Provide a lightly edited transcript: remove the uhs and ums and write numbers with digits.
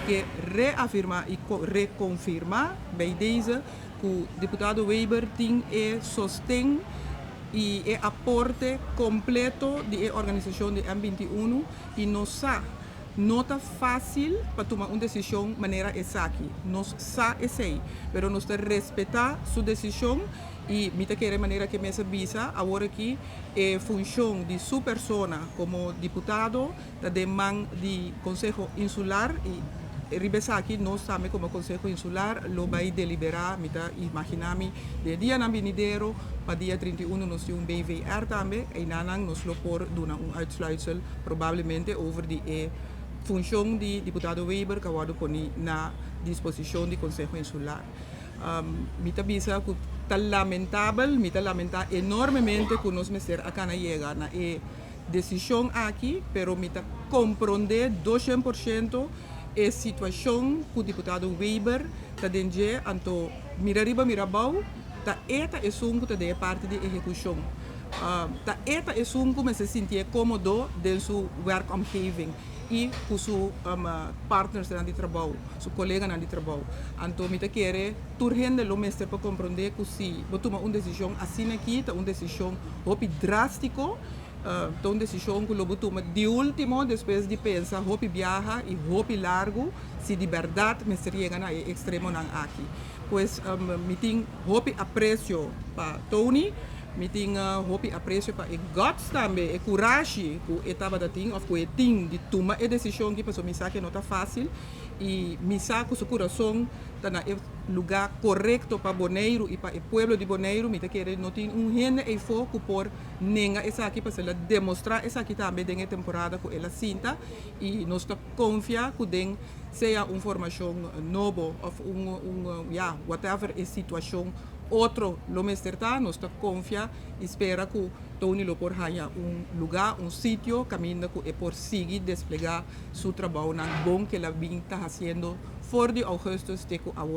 que reafirmar e reconfirmar bij deze que o deputado Weber tem sostém e aporte completo de organização de M21 e nos nota fácil para tomar uma decisão de maneira essa aqui. Nós sei, mas nós respeitar sua decisão e me querer maneira que me visa agora aqui função de sua persona como deputado da demanda de Conselho Insular e ribesa aqui nós também como Conselho Insular lo vai deliberar, me imaginar-me de dia na venideiro para dia 31 nós temos BVR também e nanang nós lo por doen uitsluitsel provavelmente over die função de deputado Weber que vai pôr na disposição do Conselho Insular. Me avisa que está lamentável, me lamenta enormemente que nós meser acá na chega na decisão aqui, pero me compreender 200% a situação que o deputado Weber está dentro, então mira riba mira bau, tá eta é sunco tá de parte de execução. Tá eta é sunco me se sentir cômodo dentro sua werkomgeving e com seus partners na de trabalho, seus colegas na de trabalho. Então me querer turgente lo mestre para compreender que se vou tomar uma decisão assim aqui, tá uma decisão hopi drástico. Então, decisão que eu tomo de último, depois de pensar, hopi viaja e hopi largo, se de verdade me chega na extremo não aqui. Pois, me tem hopi aprecio para Tony, me tem hopi aprecio para Guts também, e coragem que estava da ting, ou que tem de tomar a decisão que passou me sabe que não está fácil, e me sabe que o seu coração está no lugar correto para Bonaire e para o povo de Bonaire, me querer não tem gente e foco por nenhuma essa aqui para ela demonstrar essa aqui também dentro da temporada que ela sinta e nós está confia que den seja uma formação nova ou whatever a situação outro lo mesterta nós está confia espera que Tony lo por haya lugar sítio caminho que é por seguir desplegar seu trabalho na bom que ela vinha fazendo for de Augustus de